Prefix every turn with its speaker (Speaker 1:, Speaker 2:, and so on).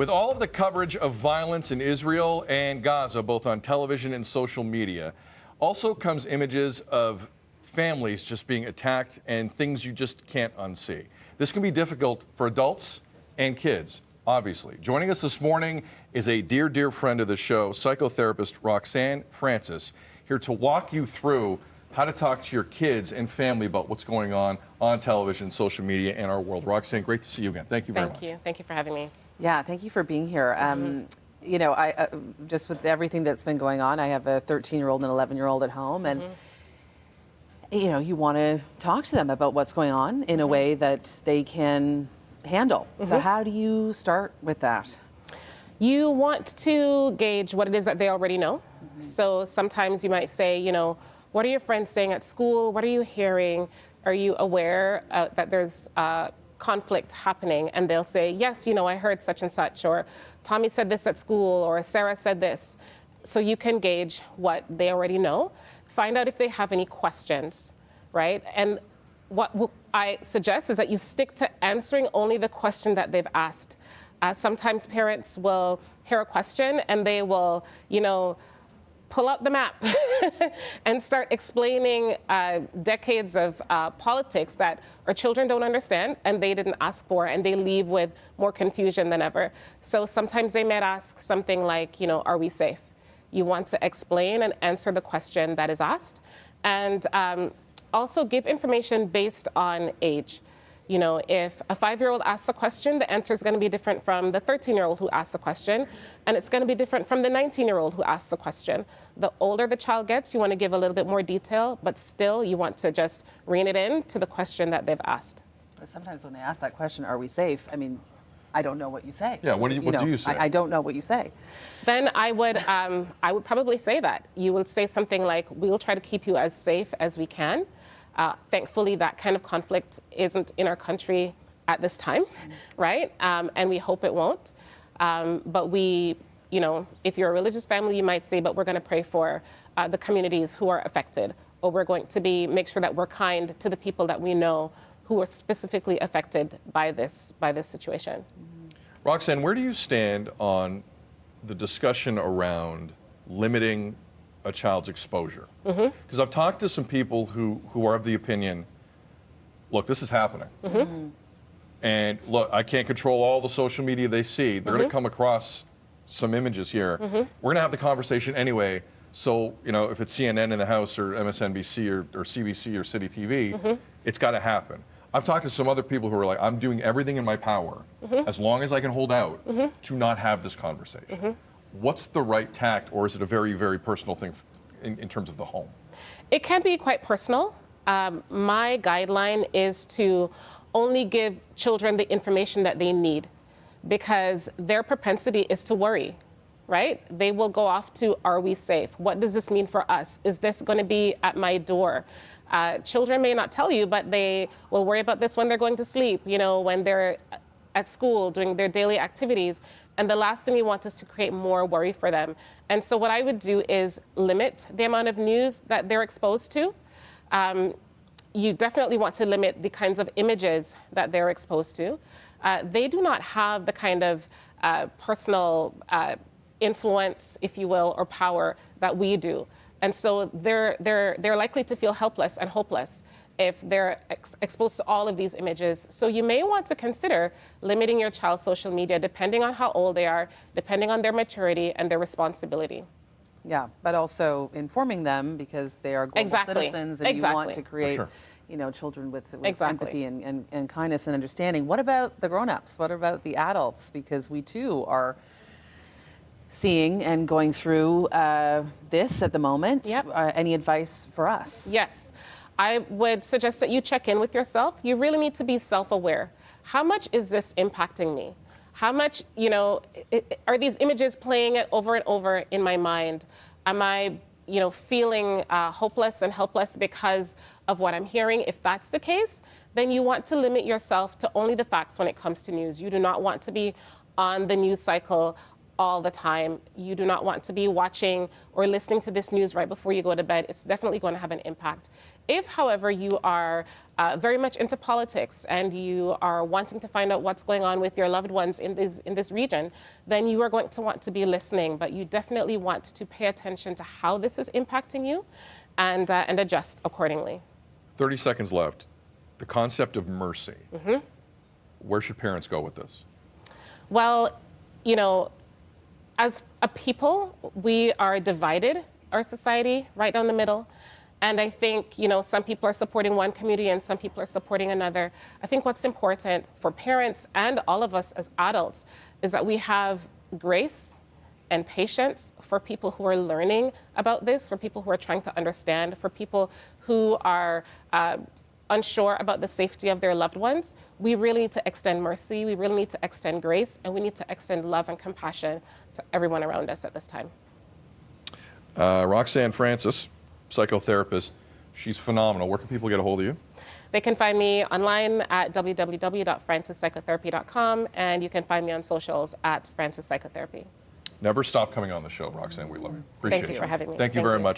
Speaker 1: With all of the coverage of violence in Israel and Gaza, both on television and social media, also comes images of families just being attacked and things you just can't unsee. This can be difficult for adults and kids, obviously. Joining us this morning is a dear, dear friend of the show, psychotherapist Roxanne Francis, here to walk you through how to talk to your kids and family about what's going on television, social media, and our world. Roxanne, great to see you again. Thank you very much.
Speaker 2: Thank you. Thank you for having me.
Speaker 3: Yeah, thank you for being here. You know, I just with everything that's been going on, I have a 13-year-old and an 11-year-old at home, and you know, you want to talk to them about what's going on in a way that they can handle. So how do you start with that?
Speaker 2: You want to gauge what it is that they already know. So sometimes you might say, you know, what are your friends saying at school? What are you hearing? Are you aware that there's conflict happening? And they'll say, yes, you know, I heard such and such, or Tommy said this at school, or Sarah said this. So you can gauge what they already know. Find out if they have any questions, right? And what I suggest is that you stick to answering only the question that they've asked. Sometimes parents will hear a question and they will, you know, pull out the map and start explaining decades of politics that our children don't understand and they didn't ask for, and they leave with more confusion than ever. So sometimes they might ask something like, you know, are we safe? You want to explain and answer the question that is asked, and also give information based on age. You know, if a 5-year-old asks a question, the answer is going to be different from the 13-year-old who asks a question, and it's going to be different from the 19-year-old who asks a question. The older the child gets, you want to give a little bit more detail, but still you want to just rein it in to the question that they've asked.
Speaker 3: But sometimes when they ask that question, are we safe? I mean, I don't know what you say.
Speaker 1: Yeah, what do you say?
Speaker 3: I don't know what you say.
Speaker 2: Then I would probably say that. You would say something like, we'll try to keep you as safe as we can. Thankfully, that kind of conflict isn't in our country at this time, right? And we hope it won't. But we, you know, if you're a religious family, you might say, but we're going to pray for the communities who are affected, or we're going to make sure that we're kind to the people that we know who are specifically affected by this situation.
Speaker 1: Roxanne, where do you stand on the discussion around limiting a child's exposure? Because I've talked to some people who are of the opinion, look, this is happening. And look, I can't control all the social media they see. They're going to come across some images here. We're going to have the conversation anyway. So, you know, if it's CNN in the house or MSNBC or CBC or City TV, it's got to happen. I've talked to some other people who are like, I'm doing everything in my power, as long as I can hold out, to not have this conversation. What's the right tact, or is it a very, very personal thing in terms of the home? It
Speaker 2: can be quite personal. My guideline is to only give children the information that they need, because their propensity is to worry, right? They will go off to, are we safe? What does this mean for us? Is this going to be at my door? Children may not tell you, but they will worry about this when they're going to sleep, you know, when they're at school doing their daily activities. And the last thing we want is to create more worry for them. And so what I would do is limit the amount of news that they're exposed to. You definitely want to limit the kinds of images that they're exposed to. They do not have the kind of personal influence, if you will, or power that we do. And so they're likely to feel helpless and hopeless if they're exposed to all of these images. So you may want to consider limiting your child's social media depending on how old they are, depending on their maturity and their responsibility.
Speaker 3: Yeah, but also informing them, because they are global citizens, and you want to create, you know, children with empathy and kindness and understanding. What about the grown-ups? What about the adults? Because we too are seeing and going through this at the moment. Any advice for us?
Speaker 2: Yes. I would suggest that you check in with yourself. You really need to be self-aware. How much is this impacting me? How much, you know, are these images playing it over and over in my mind? Am I, you know, feeling hopeless and helpless because of what I'm hearing? If that's the case, then you want to limit yourself to only the facts when it comes to news. You do not want to be on the news cycle all the time. You do not want to be watching or listening to this news right before you go to bed. It's definitely going to have an impact. If, however, you are very much into politics and you are wanting to find out what's going on with your loved ones in this region, then you are going to want to be listening. But you definitely want to pay attention to how this is impacting you and adjust accordingly.
Speaker 1: 30 seconds left. The concept of mercy. Where should parents go with this?
Speaker 2: Well, you know, as a people, we are divided, our society, right down the middle. And I think, you know, some people are supporting one community and some people are supporting another. I think what's important for parents and all of us as adults is that we have grace and patience for people who are learning about this, for people who are trying to understand, for people who are unsure about the safety of their loved ones. We really need to extend mercy, we really need to extend grace, and we need to extend love and compassion to everyone around us at this time.
Speaker 1: Roxanne Francis, psychotherapist, she's phenomenal. Where can people get a hold of you?
Speaker 2: They can find me online at www.francispsychotherapy.com, and you can find me on socials at Francis Psychotherapy.
Speaker 1: Never stop coming on the show, Roxanne. We love you. Appreciate you.
Speaker 2: Thank you for having me.
Speaker 1: Thank you very much.